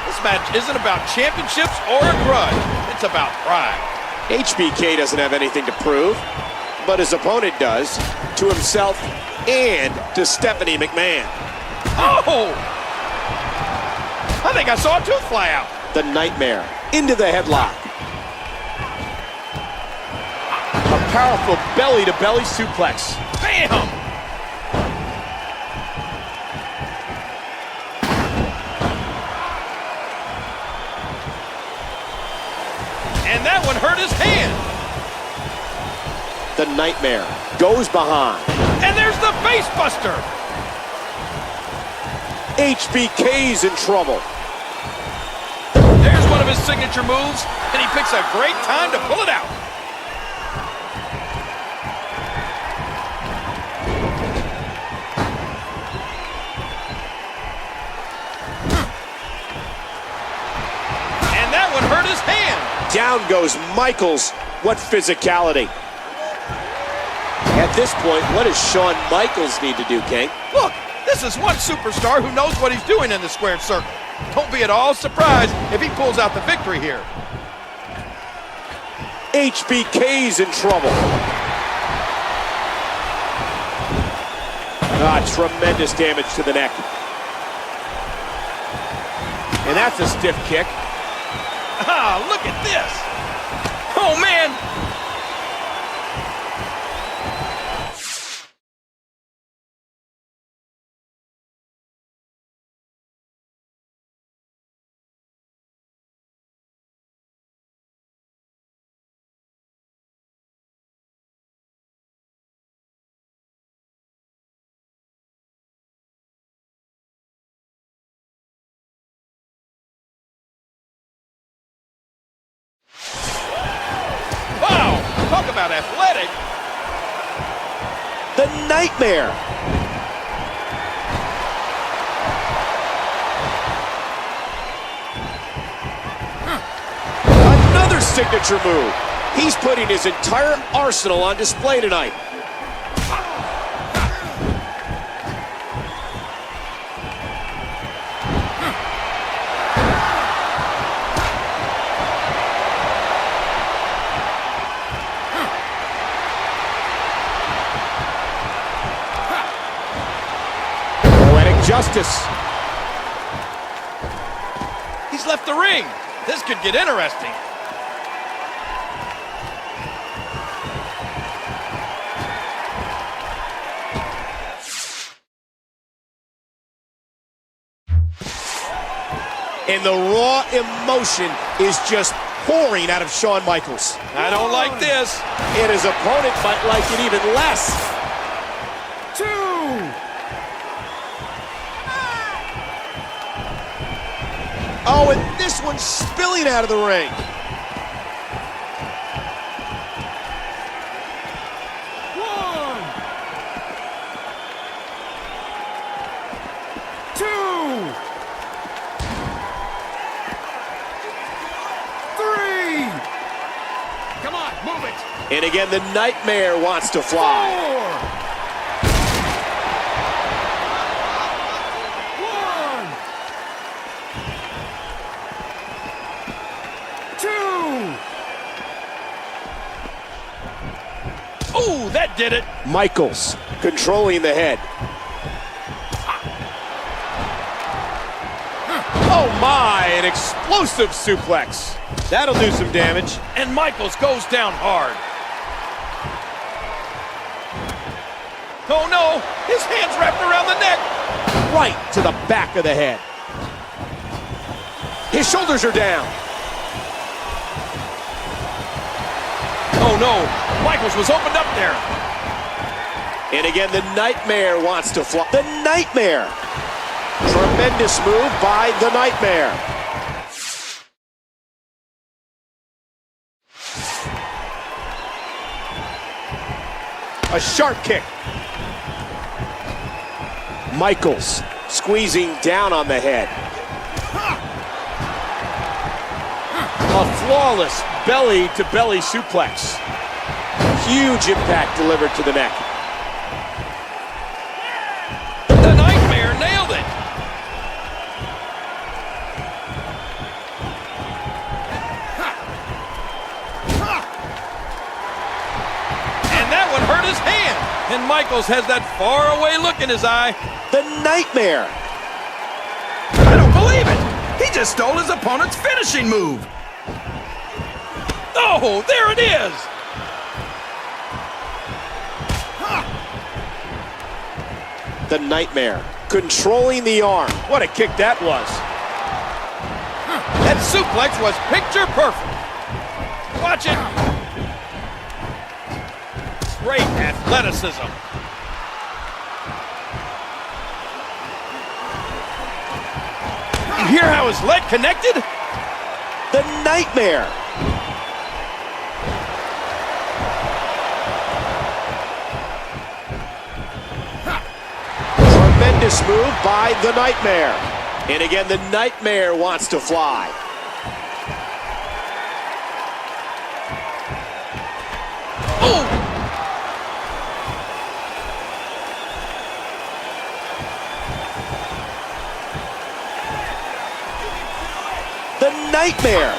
This match isn't about championships or a grudge. It's about pride. HBK doesn't have anything to prove, but his opponent does, to himself and to Stephanie McMahon. Oh! I think I saw a tooth fly out. The Nightmare into the headlock. A powerful belly-to-belly suplex. Bam! And that one hurt his hand. The Nightmare goes behind. And there's the face buster. HBK's in trouble. There's one of his signature moves, and he picks a great time to pull it out. And that one hurt his hand. Down goes Michaels. What physicality. At this point, what does Shawn Michaels need to do, King? Look, this is one superstar who knows what he's doing in the squared circle. Don't be at all surprised if he pulls out the victory here. HBK's in trouble. Tremendous damage to the neck. And that's a stiff kick. Ah, look at this. Oh, man. Talk about athletic. The Nightmare. Another signature move. He's putting his entire arsenal on display tonight. Justice. He's left the ring. This could get interesting. And the raw emotion is just pouring out of Shawn Michaels. I don't like this. And his opponent might like it even less. Oh, and this one's spilling out of the ring. One, two, three. Come on, move it. And again, the Nightmare wants to fly. 4. Ooh, that did it. Michaels controlling the head. Oh my, an explosive suplex. That'll do some damage. And Michaels goes down hard. Oh no, his hand's wrapped around the neck. Right to the back of the head. His shoulders are down. Oh no, Michaels was opened up there. And again, the Nightmare wants to fly. The Nightmare. Tremendous move by the Nightmare. A sharp kick. Michaels squeezing down on the head. A flawless belly-to-belly suplex. Huge impact delivered to the neck. The Nightmare nailed it. And that one hurt his hand. And Michaels has that faraway look in his eye. The Nightmare. I don't believe it. He just stole his opponent's finishing move. Oh, there it is. The Nightmare. Controlling the arm. What a kick that was. That suplex was picture perfect. Watch it. Great athleticism. You hear how his leg connected? The Nightmare. Tremendous move by the Nightmare. And again, the Nightmare wants to fly. Oh! The Nightmare.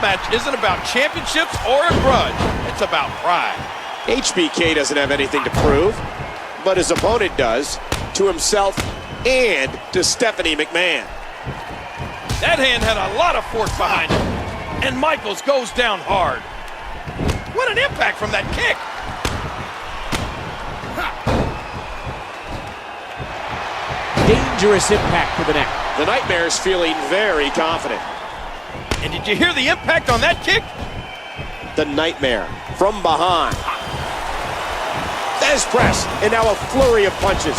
match isn't about championships or a grudge. It's about pride. HBK doesn't have anything to prove, but his opponent does, to himself and to Stephanie McMahon. That hand had a lot of force behind it, and Michaels goes down hard. What an impact from that kick! Dangerous impact to the neck. The Nightmare's feeling very confident. And did you hear the impact on that kick? The Nightmare from behind. Fez press, and now a flurry of punches.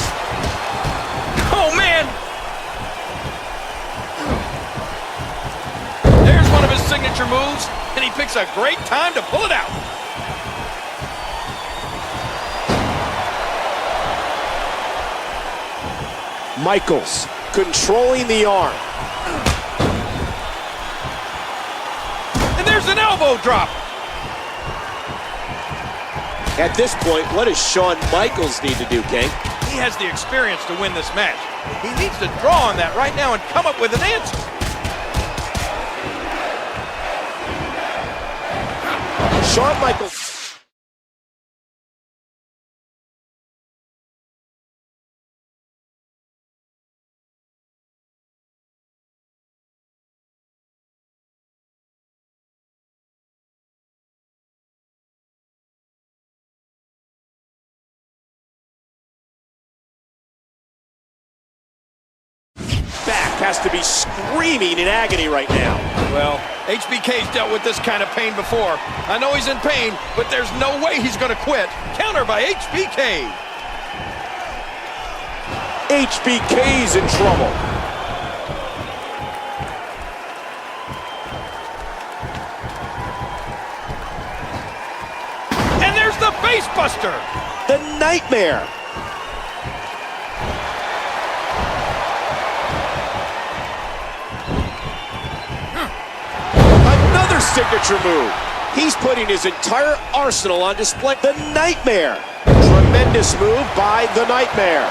Oh, man! There's one of his signature moves, and he picks a great time to pull it out. Michaels controlling the arm. And there's an elbow drop. At this point, what does Shawn Michaels need to do, King? He has the experience to win this match. He needs to draw on that right now and come up with an answer. Shawn Michaels. Back has to be screaming in agony right now. Well, HBK's dealt with this kind of pain before. I know he's in pain, but there's no way he's going to quit. Counter by HBK. HBK's in trouble. And there's the face buster. The Nightmare. Another signature move. He's putting his entire arsenal on display. The Nightmare. Tremendous move by the Nightmare.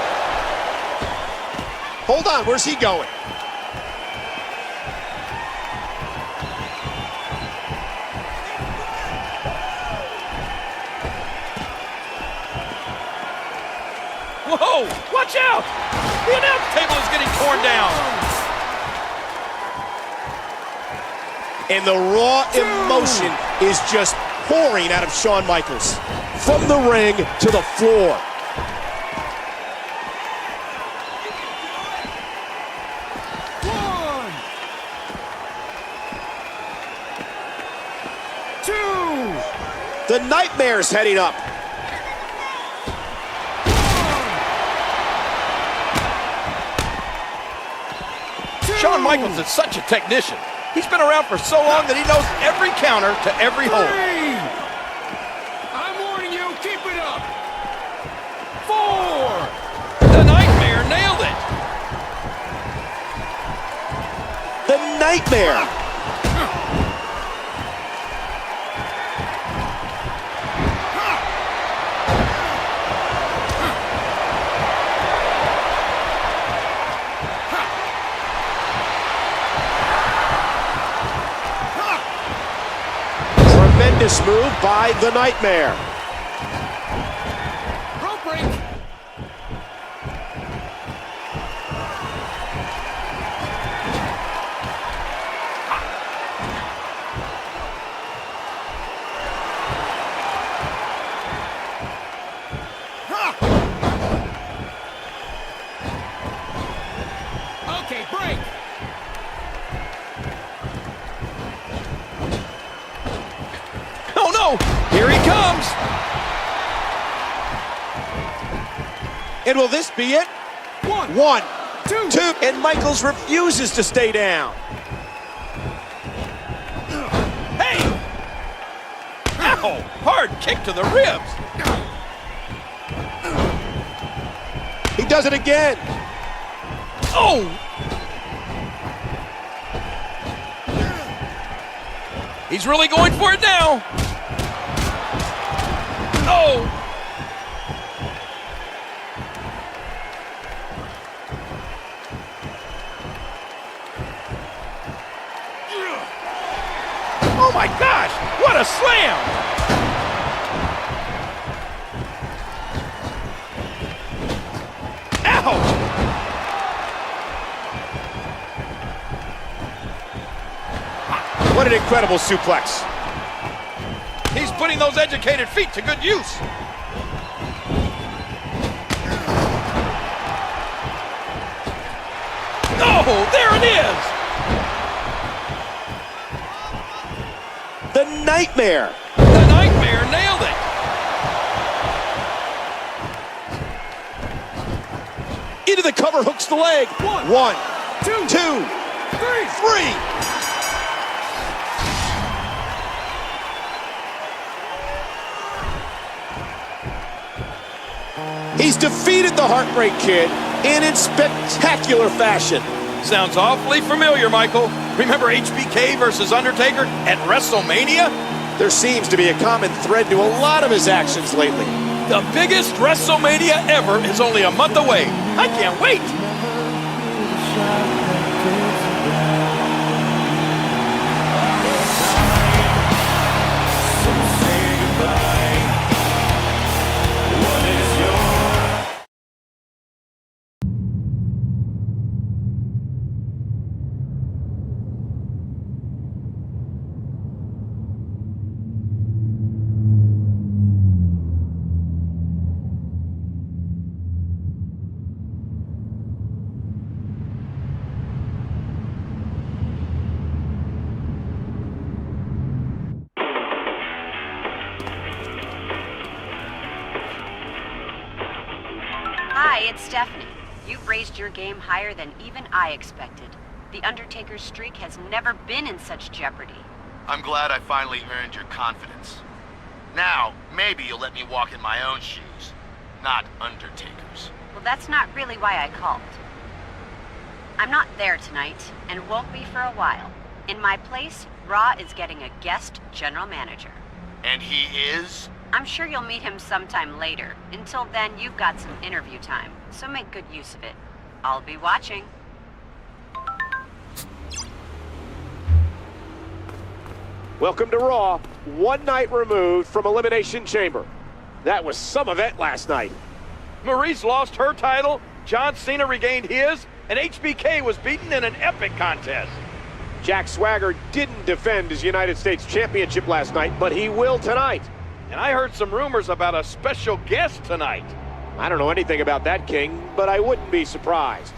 Hold on, where's he going? Whoa, watch out! The announce table is getting torn down. And the raw emotion is just pouring out of Shawn Michaels. From the ring to the floor. One, two, The Nightmare's heading up. Shawn Michaels is such a technician. He's been around for so long that he knows every counter to every hold. three. I'm warning you, keep it up. Four. The Nightmare nailed it. The Nightmare. Tremendous move by the Nightmare. Rope break. Okay, break. Oh no, here he comes. And will this be it? One, One, two, two, and Michaels refuses to stay down. Hey! Ow! Hard kick to the ribs. He does it again. Oh! He's really going for it now. Oh! Oh my gosh, what a slam! Ouch! What an incredible suplex. He's putting those educated feet to good use. Oh, there it is! The Nightmare. The Nightmare nailed it! Into the cover, hooks the leg. One, two, three. He's defeated the Heartbreak Kid and in spectacular fashion. Sounds awfully familiar, Michael. Remember HBK versus Undertaker at WrestleMania? There seems to be a common thread to a lot of his actions lately. The biggest WrestleMania ever is only a month away. I can't wait. Hi, it's Stephanie. You've raised your game higher than even I expected. The Undertaker's streak has never been in such jeopardy. I'm glad I finally earned your confidence. Now, maybe you'll let me walk in my own shoes, not Undertaker's. Well, that's not really why I called. I'm not there tonight, and won't be for a while. In my place, Raw is getting a guest general manager. And he is? I'm sure you'll meet him sometime later. Until then, you've got some interview time, so make good use of it. I'll be watching. Welcome to Raw, one night removed from Elimination Chamber. That was some event last night. Maurice lost her title, John Cena regained his, and HBK was beaten in an epic contest. Jack Swagger didn't defend his United States Championship last night, but he will tonight. And I heard some rumors about a special guest tonight. I don't know anything about that, King, but I wouldn't be surprised.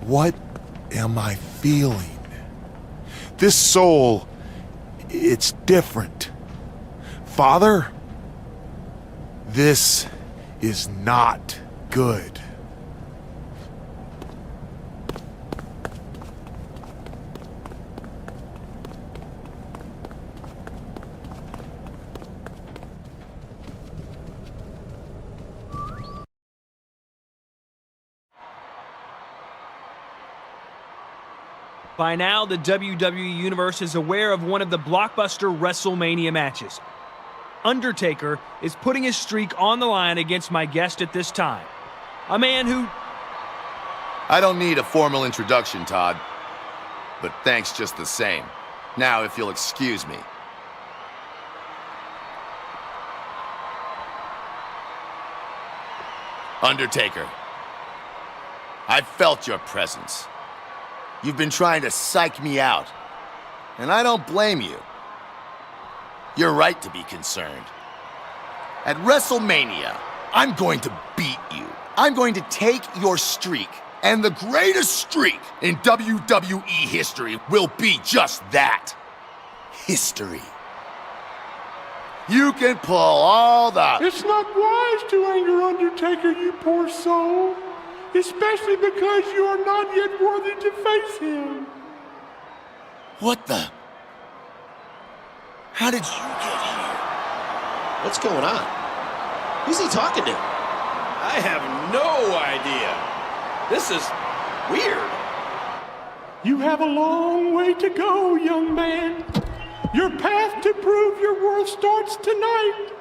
What am I feeling? This soul, it's different. Father, this is not good. By now, the WWE Universe is aware of one of the blockbuster WrestleMania matches. Undertaker is putting his streak on the line against my guest at this time. A man who... I don't need a formal introduction, Todd. But thanks just the same. Now, if you'll excuse me. Undertaker, I felt your presence. You've been trying to psych me out, and I don't blame you. You're right to be concerned. At WrestleMania, I'm going to beat you. I'm going to take your streak, and the greatest streak in WWE history will be just that. History. You can pull all the... It's not wise to anger Undertaker, you poor soul. Especially because you are not yet worthy to face him. What the... How did you get here? What's going on? Who's he talking to? I have no idea. This is weird. You have a long way to go, young man. Your path to prove your worth starts tonight.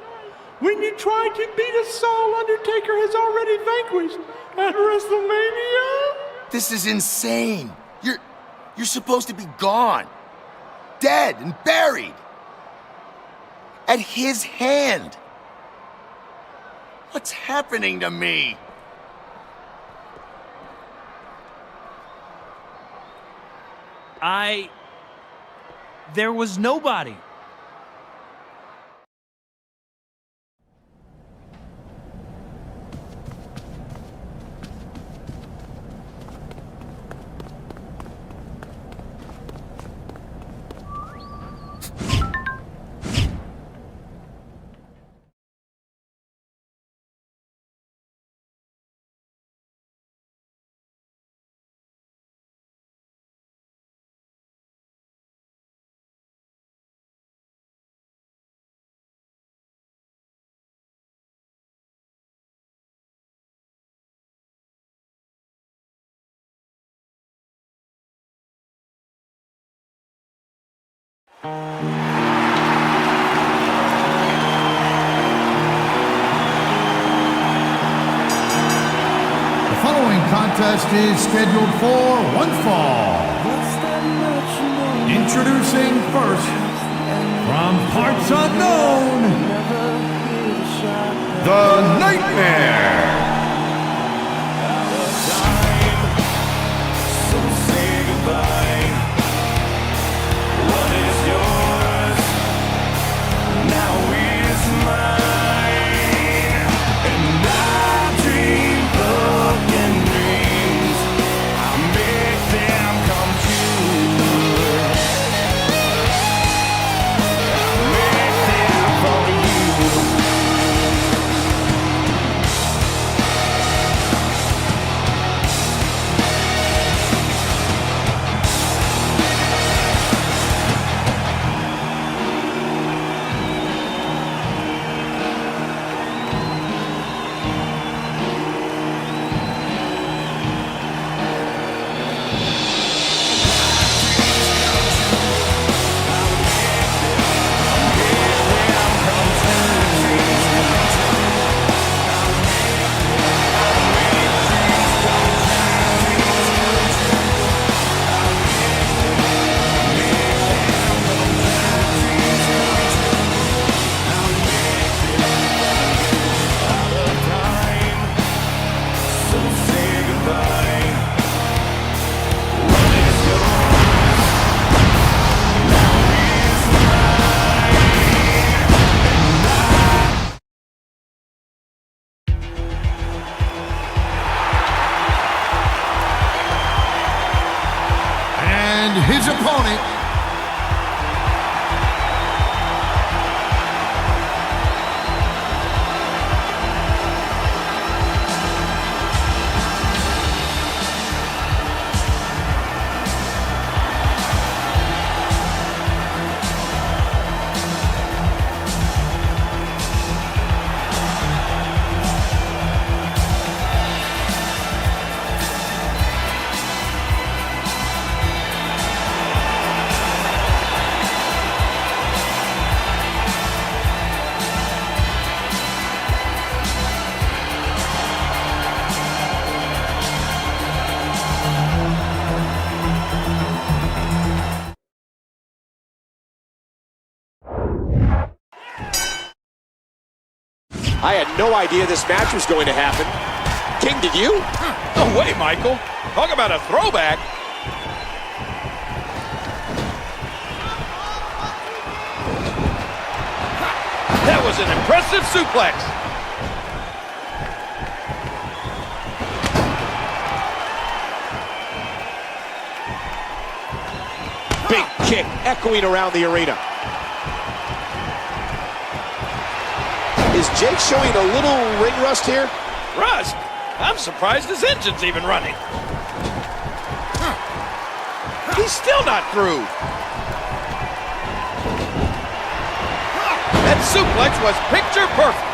When you try to beat a soul Undertaker has already vanquished at WrestleMania. This is insane. You're supposed to be gone. Dead and buried. At his hand. What's happening to me? There was nobody. The following contest is scheduled for one fall. Introducing first, from parts unknown, The Nightmare. His opponent, I had no idea this match was going to happen. King, did you? No way, Michael. Talk about a throwback. That was an impressive suplex. Big kick echoing around the arena. Is Jake showing a little ring rust here? Rust? I'm surprised his engine's even running. He's still not through. That suplex was picture perfect.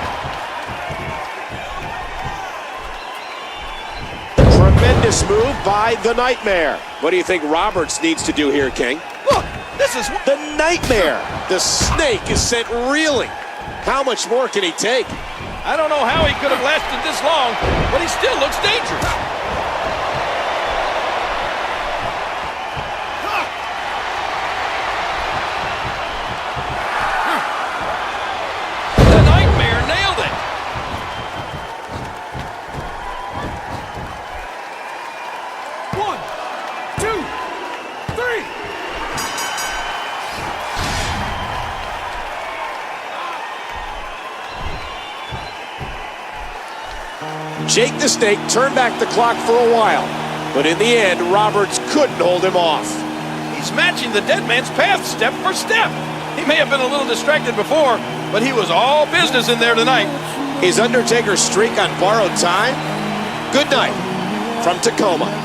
Tremendous move by the Nightmare. What do you think Roberts needs to do here, King? Look, this is The Nightmare. The Snake is sent reeling. How much more can he take? I don't know how he could have lasted this long, but he still looks dangerous. The Nightmare nailed it. One, two, three. Jake the Snake turned back the clock for a while, but in the end, Roberts couldn't hold him off. He's matching the dead man's path step for step. He may have been a little distracted before, but he was all business in there tonight. Is Undertaker's streak on borrowed time? Good night from Tacoma.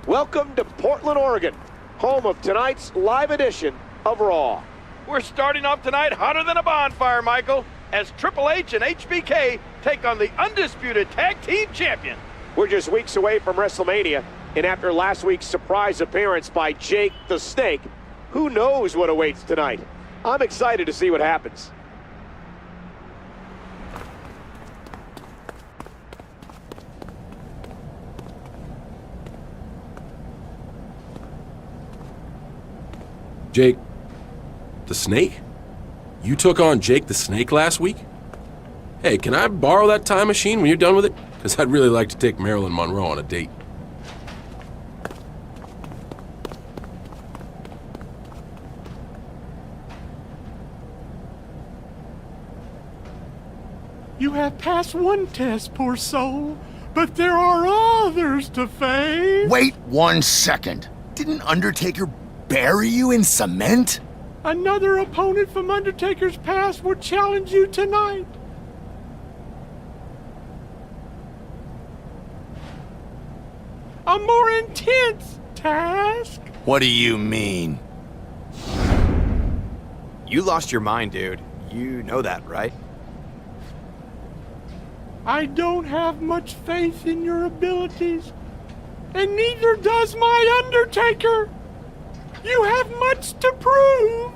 Welcome to Portland, Oregon, home of tonight's live edition of Raw. We're starting off tonight hotter than a bonfire, Michael, as Triple H and HBK take on the undisputed tag team champion. We're just weeks away from WrestleMania, and after last week's surprise appearance by Jake the Snake, who knows what awaits tonight? I'm excited to see what happens. Jake the Snake? You took on Jake the Snake last week? Hey, can I borrow that time machine when you're done with it? Because I'd really like to take Marilyn Monroe on a date. You have passed one test, poor soul, but there are others to face. Wait 1 second. Didn't Undertaker bury you in cement? Another opponent from Undertaker's past will challenge you tonight. A more intense task. What do you mean? You lost your mind, dude. You know that, right? I don't have much faith in your abilities, and neither does my Undertaker. You have much to prove.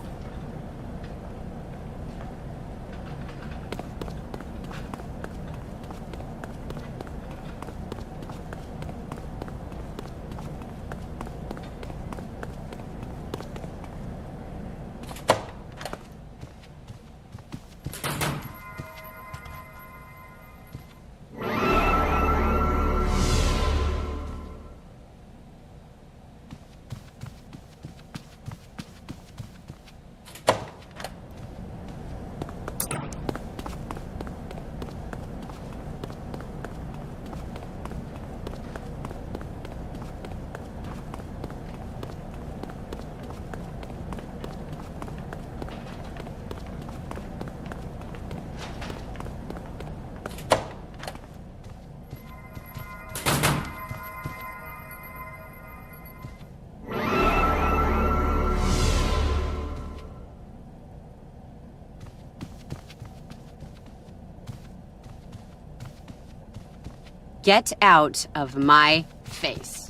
Get out of my face.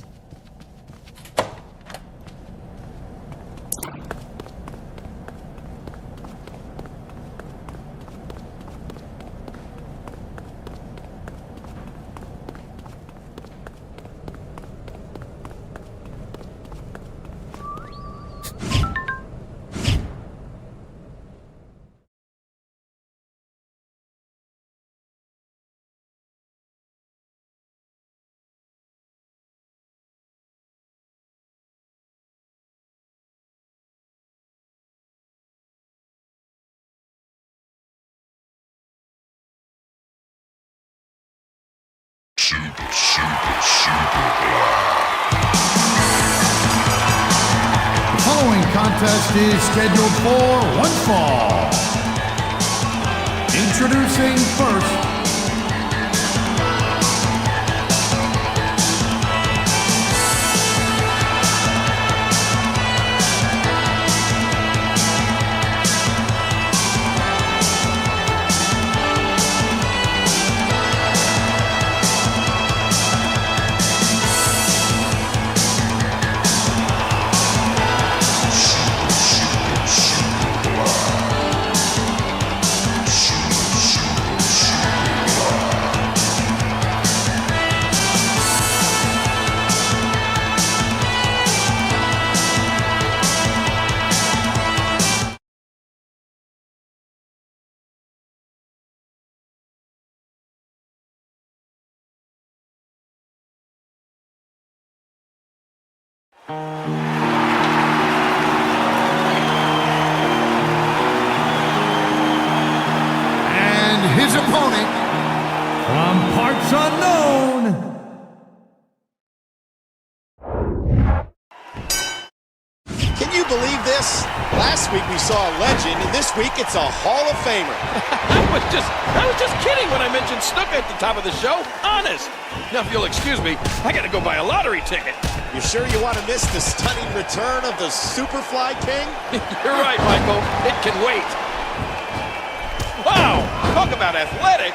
The following contest is scheduled for one fall. Introducing first, and his opponent, from parts unknown, Can you believe this? Last week we saw a legend, and this week it's a Hall of Famer. I was just kidding when I mentioned Snuka at the top of the show. Honest. Now, if you'll excuse me, I gotta go buy a lottery ticket. You sure you want to miss the stunning return of the Superfly King? You're right, Michael. It can wait. Wow! Talk about athletic.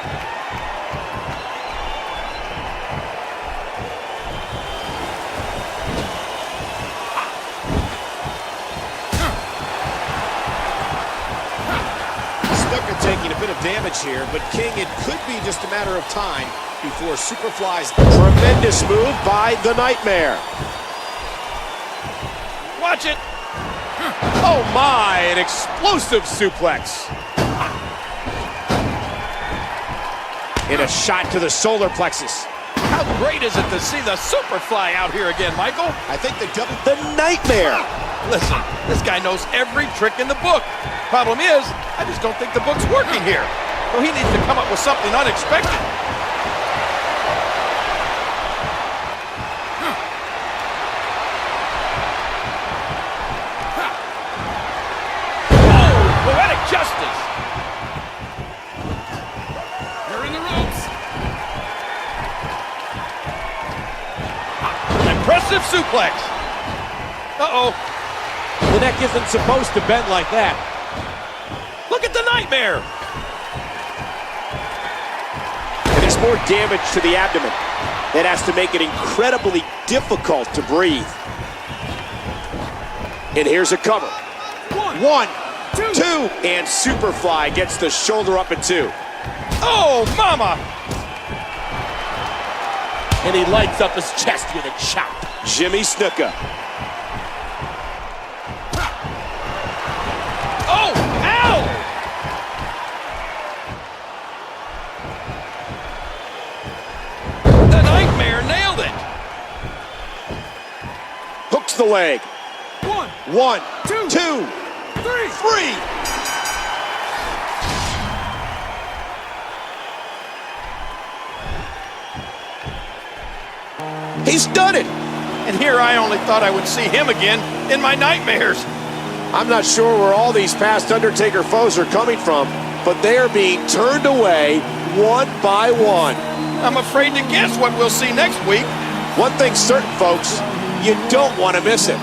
Snuka taking a bit of damage here, but King, it could be just a matter of time before Superfly's Tremendous move by the Nightmare. Watch it. Oh my, an explosive suplex. And a shot to the solar plexus. How great is it to see the Superfly out here again, Michael? I think the The Nightmare. Listen, this guy knows every trick in the book. Problem is, I just don't think the book's working here. So he needs to come up with something unexpected. Oh, poetic justice. You're in the ropes. Impressive suplex. Uh-oh. The neck isn't supposed to bend like that. Look at the Nightmare. And there's more damage to the abdomen. That has to make it incredibly difficult to breathe. And here's a cover. One, two, and Superfly gets the shoulder up at 2. Oh, mama. And he lights up his chest with a chop. Jimmy Snuka. Oh, ow! The Nightmare nailed it. Hooks the leg. One, two, three. He's done it. And here I only thought I would see him again in my nightmares. I'm not sure where all these past Undertaker foes are coming from, but they are being turned away one by one. I'm afraid to guess what we'll see next week. One thing's certain, folks, you don't want to miss it.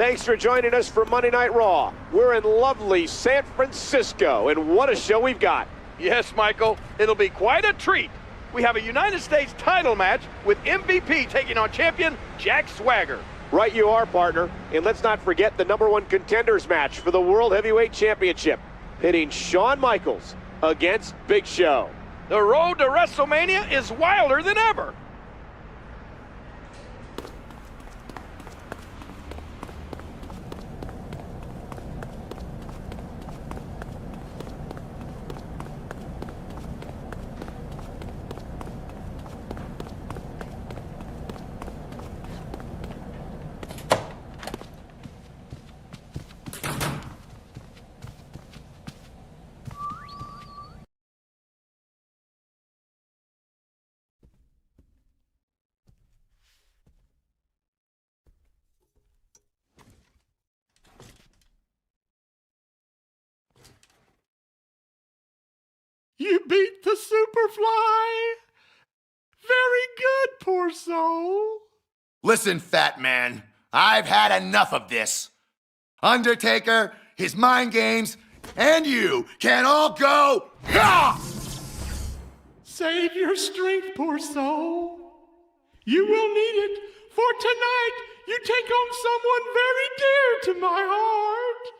Thanks for joining us for Monday Night Raw. We're in lovely San Francisco, and what a show we've got. Yes, Michael, it'll be quite a treat. We have a United States title match with MVP taking on champion Jack Swagger. Right you are, partner. And let's not forget the #1 contenders match for the World Heavyweight Championship, pitting Shawn Michaels against Big Show. The road to WrestleMania is wilder than ever. You beat the Superfly. Very good, poor soul. Listen, fat man, I've had enough of this. Undertaker, his mind games, and you can all go. Save your strength, poor soul. You will need it, for tonight you take on someone very dear to my heart.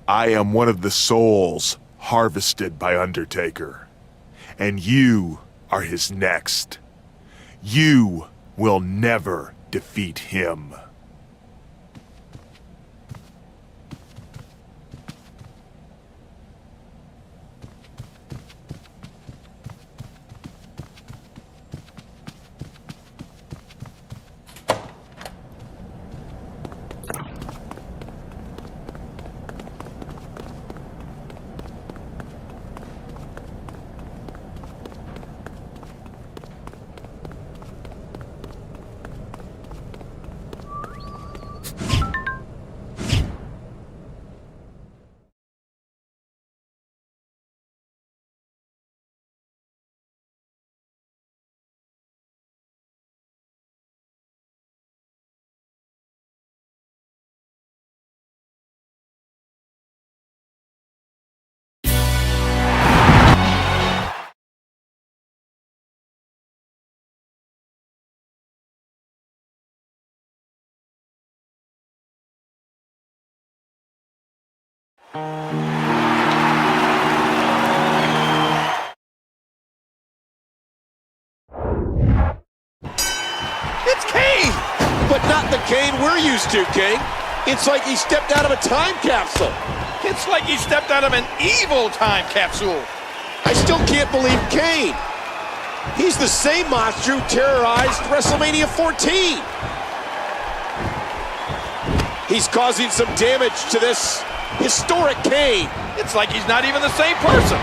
I am one of the souls harvested by Undertaker, and you are his next. You will never defeat him. It's Kane! But not the Kane we're used to, King. It's like he stepped out of a time capsule. It's like he stepped out of an evil time capsule. I still can't believe Kane. He's the same monster who terrorized WrestleMania 14. He's causing some damage to this Historic Kane. It's like he's not even the same person.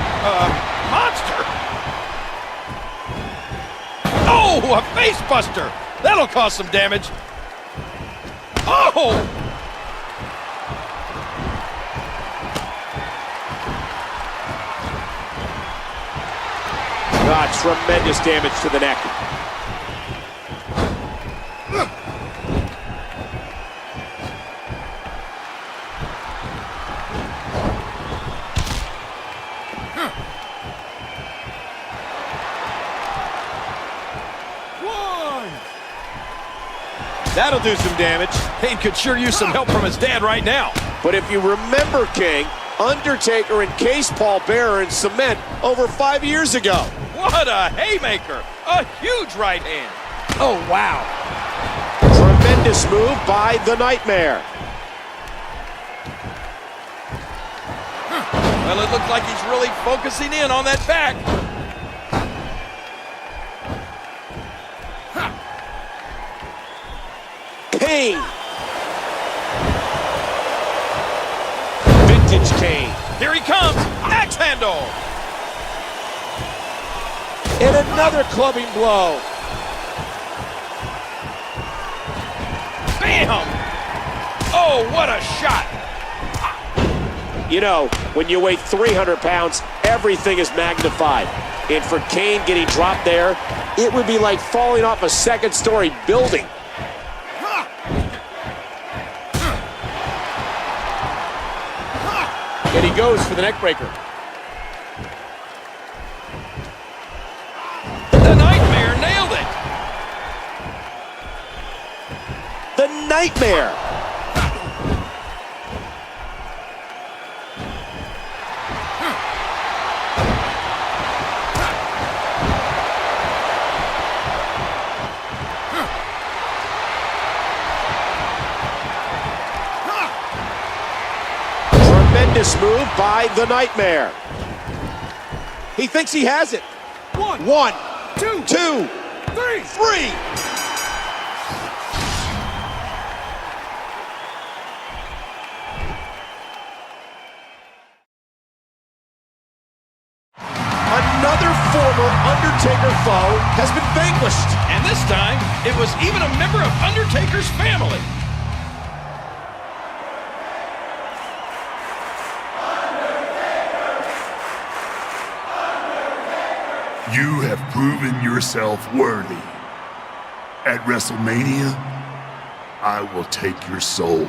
Monster. Oh, a face buster. That'll cause some damage. Oh! Tremendous damage to the neck. That'll do some damage. Kane could sure use some help from his dad right now. But if you remember, King, Undertaker encased Paul Bearer in cement over 5 years ago. What a haymaker! A huge right hand. Oh, wow. Tremendous move by the Nightmare. Well, it looks like he's really focusing in on that back. Kane. Vintage Kane. Here he comes. Axe handle. And another clubbing blow. Bam! Oh, what a shot. You know, when you weigh 300 pounds, everything is magnified. And for Kane getting dropped there, it would be like falling off a second-story building. And he goes for the neck breaker. The Nightmare nailed it. The Nightmare. Tremendous move by the Nightmare. He thinks he has it. One, two, three. Another former Undertaker foe has been vanquished. And this time, it was even a member of Undertaker's family. You have proven yourself worthy. At WrestleMania, I will take your soul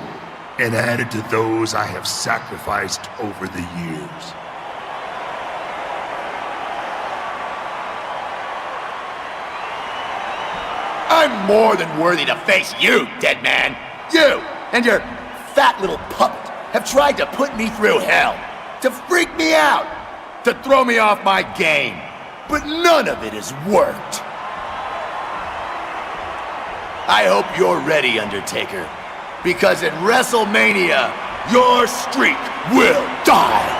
and add it to those I have sacrificed over the years. I'm more than worthy to face you, dead man. You and your fat little puppet have tried to put me through hell, to freak me out, to throw me off my game. But none of it has worked. I hope you're ready, Undertaker, because at WrestleMania, your streak will die.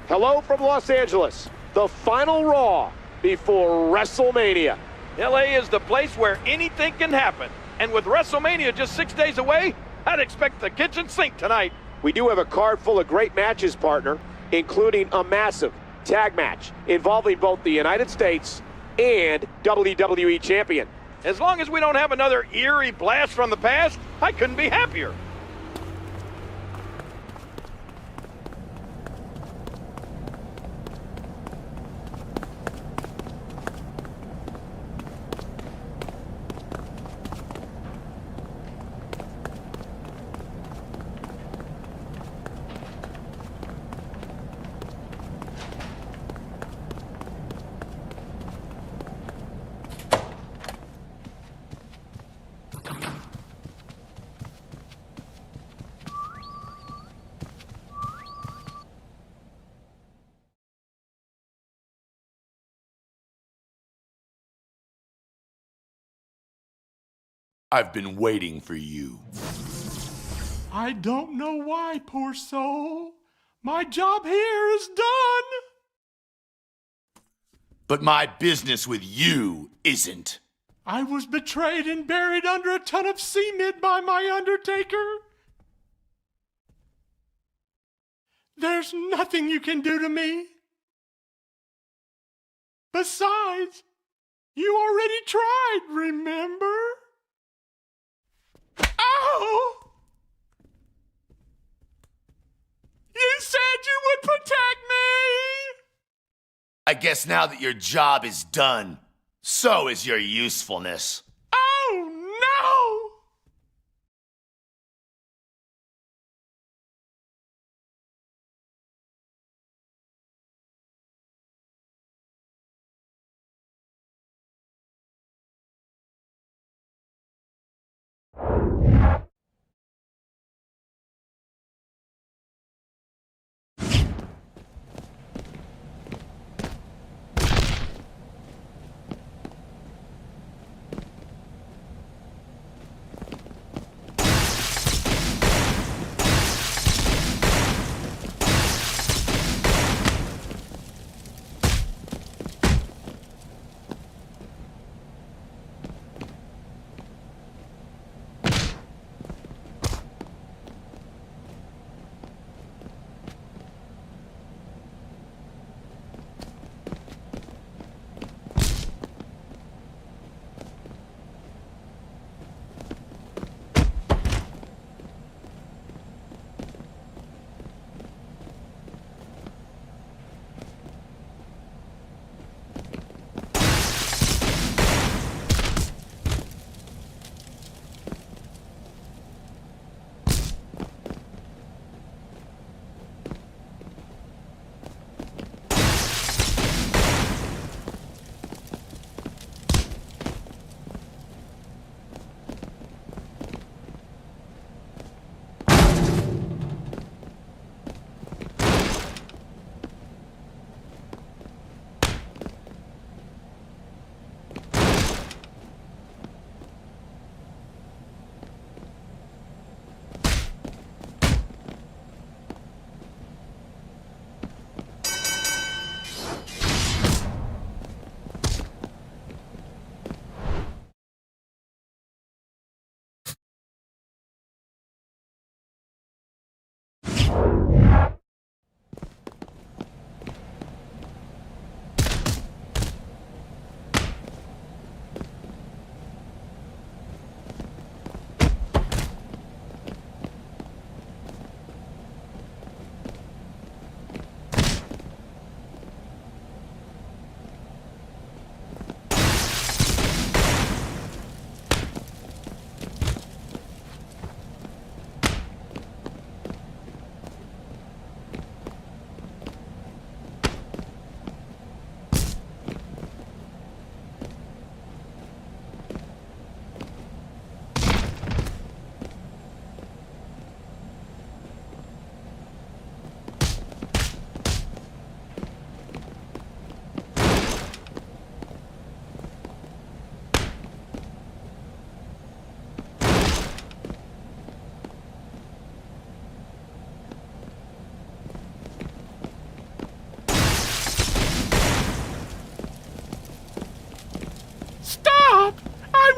Hello from Los Angeles, the final Raw before WrestleMania. LA is the place where anything can happen. And with WrestleMania just 6 days away, I'd expect the kitchen sink tonight. We do have a card full of great matches, partner, including a massive tag match involving both the United States and WWE Champion. As long as we don't have another eerie blast from the past, I couldn't be happier. I've been waiting for you. I don't know why, poor soul. My job here is done. But my business with you isn't. I was betrayed and buried under a ton of cement by my undertaker. There's nothing you can do to me. Besides, you already tried, remember? Oh! You said you would protect me! I guess now that your job is done, so is your usefulness. Oh, no!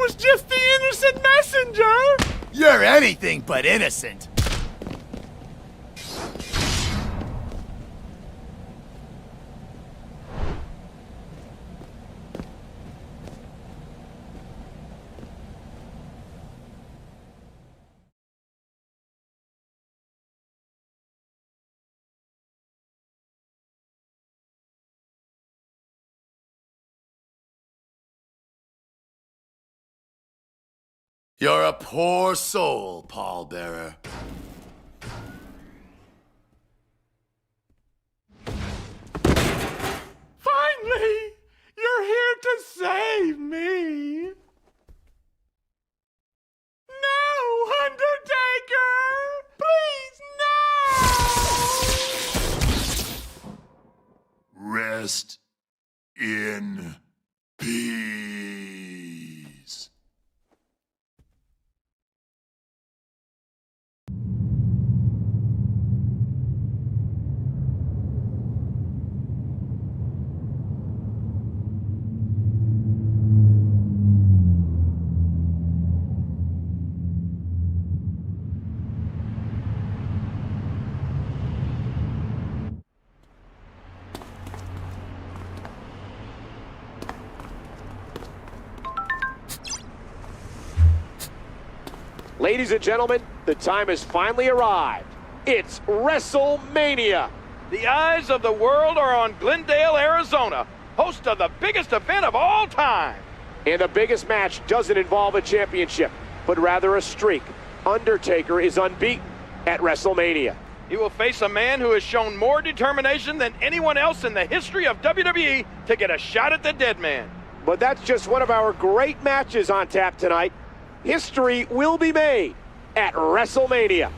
was just the innocent messenger! You're anything but innocent. You're a poor soul, pallbearer. Finally! You're here to save me! No, Undertaker! Please, no! Rest in peace. Ladies and gentlemen, the time has finally arrived. It's WrestleMania. The eyes of the world are on Glendale, Arizona, host of the biggest event of all time. And the biggest match doesn't involve a championship, but rather a streak. Undertaker is unbeaten at WrestleMania. He will face a man who has shown more determination than anyone else in the history of WWE to get a shot at the dead man. But that's just one of our great matches on tap tonight. History will be made at WrestleMania.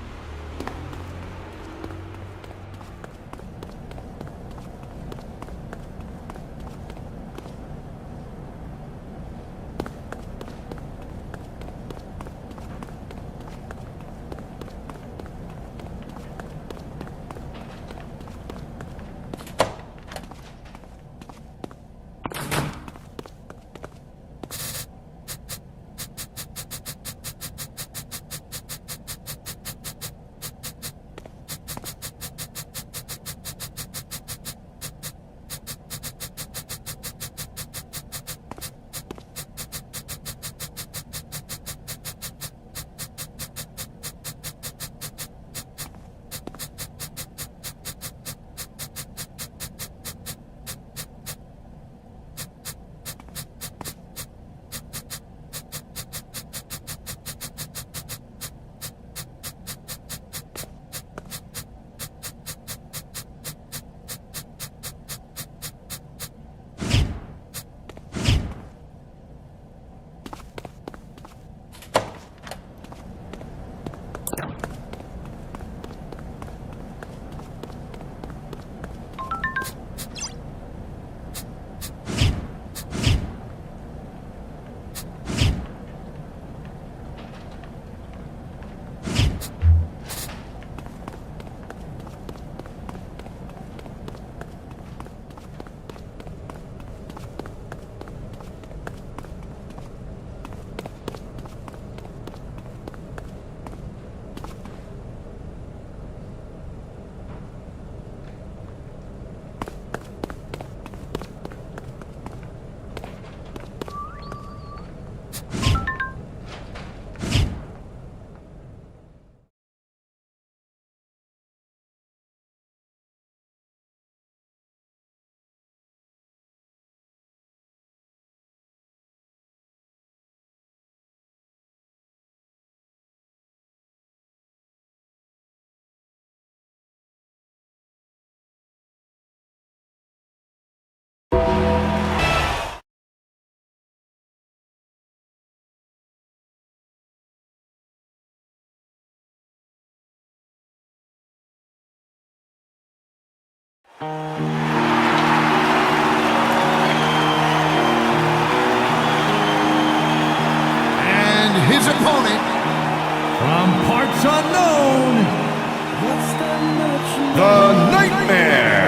And his opponent, from parts unknown, the Nightmare.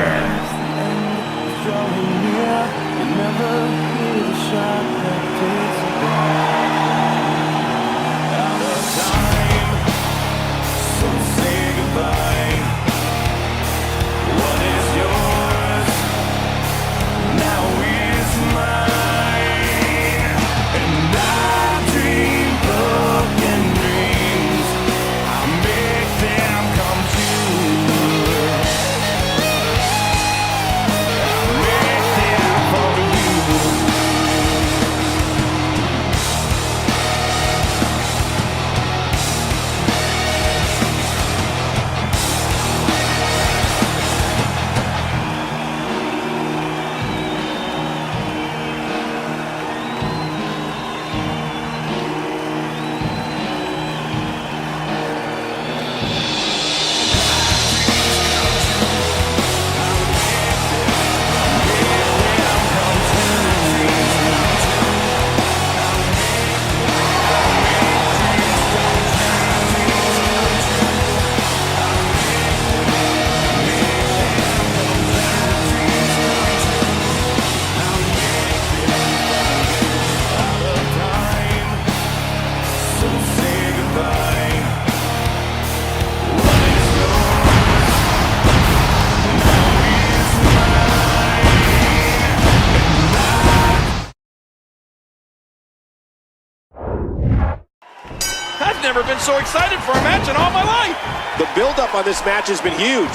I've never been so excited for a match in all my life. The buildup on this match has been huge.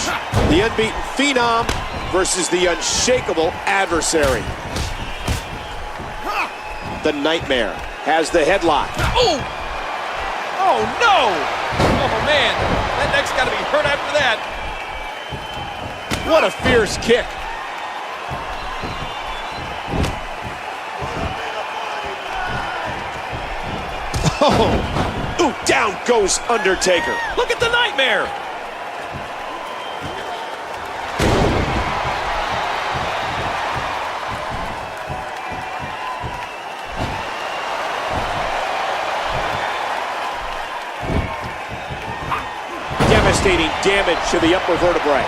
The unbeaten Phenom versus the unshakable adversary. The Nightmare has the headlock. Oh! Oh, no! Oh, man. That neck's got to be hurt after that. What a fierce kick. Oh! Ooh, down goes Undertaker. Look at the Nightmare. Devastating damage to the upper vertebrae.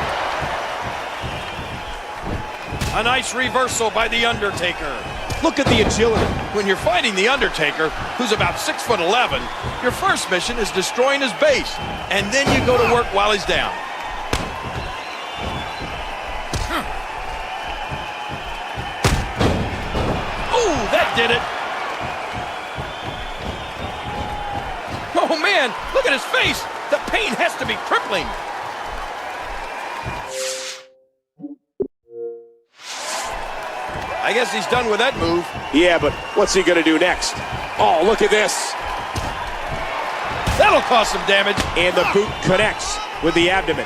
A nice reversal by the Undertaker. Look at the agility. When you're fighting the Undertaker, who's about 6'11", your first mission is destroying his base, and then you go to work while he's down. Oh, that did it. Oh, man, look at his face. The pain has to be crippling. I guess he's done with that move. Yeah, but what's he gonna do next? Oh, look at this. That'll cause some damage. And the boot connects with the abdomen.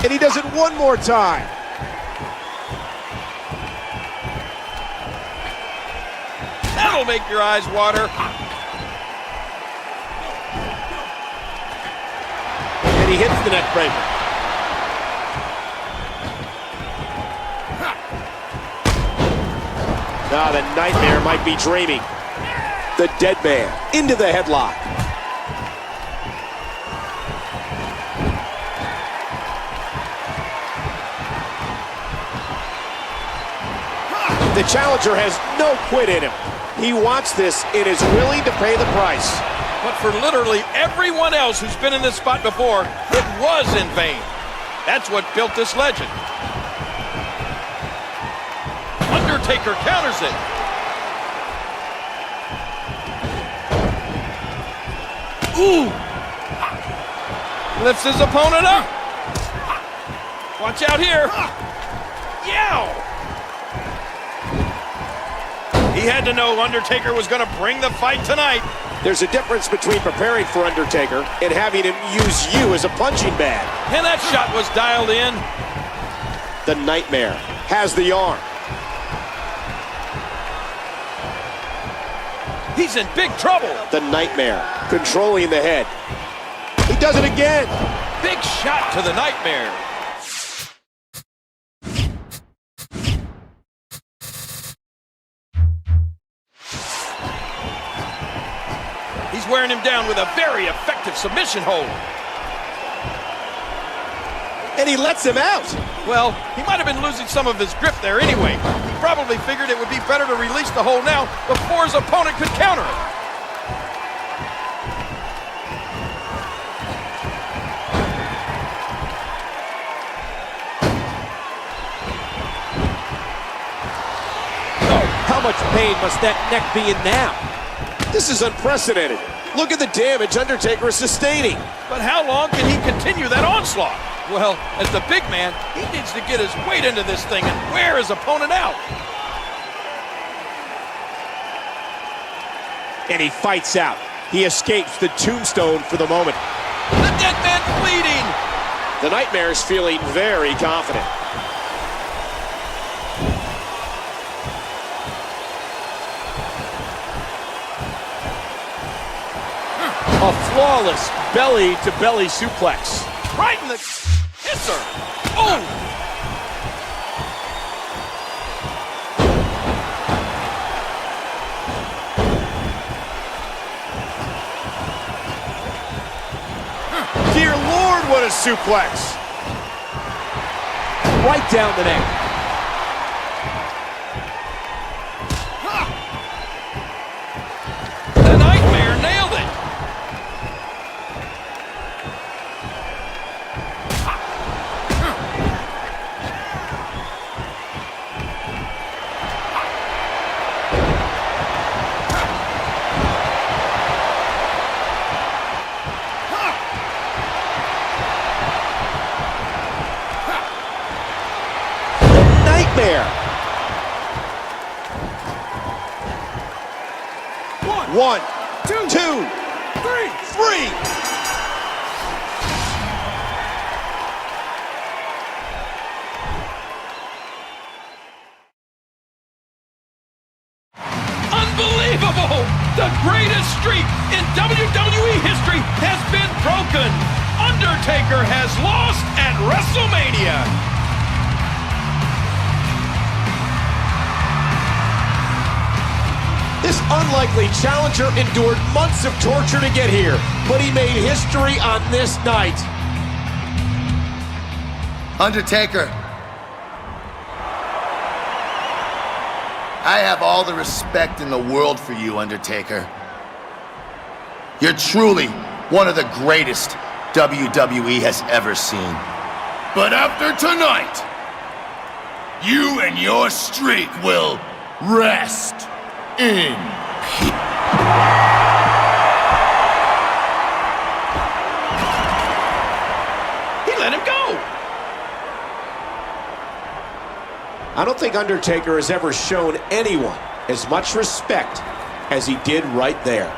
And he does it one more time. That'll make your eyes water. And he hits the neck breaker. Now the Nightmare might be dreaming. The Dead Man into the headlock. The challenger has no quit in him. He wants this and is willing to pay the price. But for literally everyone else who's been in this spot before, it was in vain. That's what built this legend. Undertaker counters it. Ooh! Lifts his opponent up. Watch out here. Yow! He had to know Undertaker was going to bring the fight tonight. There's a difference between preparing for Undertaker and having him use you as a punching bag. And that shot was dialed in. The Nightmare has the arm. He's in big trouble. The Nightmare controlling the head. He does it again. Big shot to the Nightmare. He's wearing him down with a very effective submission hold. And he lets him out. Well, he might have been losing some of his grip there anyway. He probably figured it would be better to release the hold now before his opponent could counter it. How much pain must that neck be in now? This is unprecedented. Look at the damage Undertaker is sustaining. But how long can he continue that onslaught? Well, as the big man, he needs to get his weight into this thing and wear his opponent out. And he fights out. He escapes the tombstone for the moment. The Dead Man's bleeding. The Nightmare is feeling very confident. A flawless belly-to-belly suplex. Right in the kisser. Oh! Dear Lord, what a suplex. Right down the neck. The Nightmare nailed it. nightmare. One, two, three. Unbelievable! The greatest streak in WWE history has been broken. Undertaker has lost at WrestleMania. This unlikely challenger endured months of torture to get here, but he made history on this night. Undertaker, I have all the respect in the world for you, Undertaker. You're truly one of the greatest WWE has ever seen. But after tonight, you and your streak will rest in peace. He let him go. I don't think Undertaker has ever shown anyone as much respect as he did right there.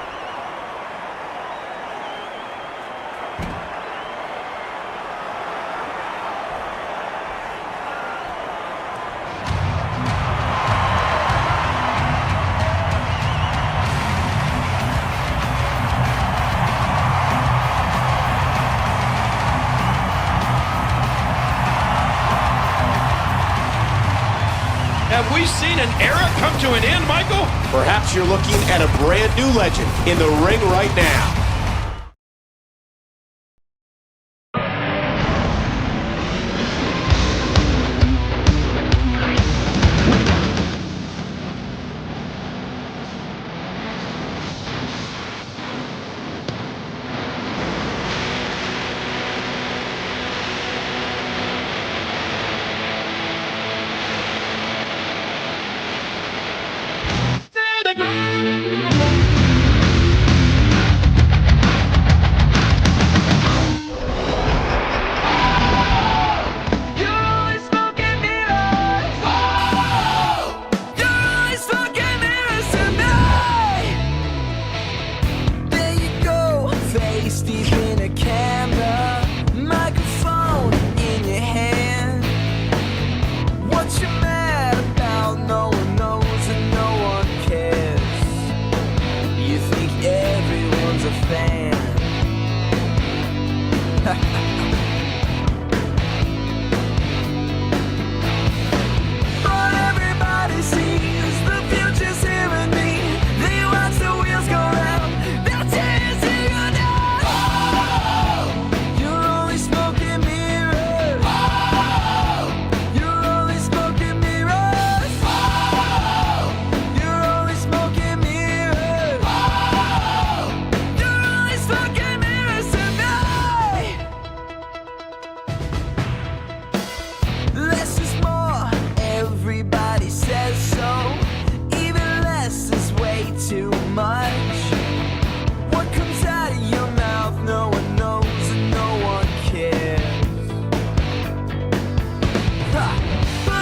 Have we seen an era come to an end, Michael? Perhaps you're looking at a brand new legend in the ring right now.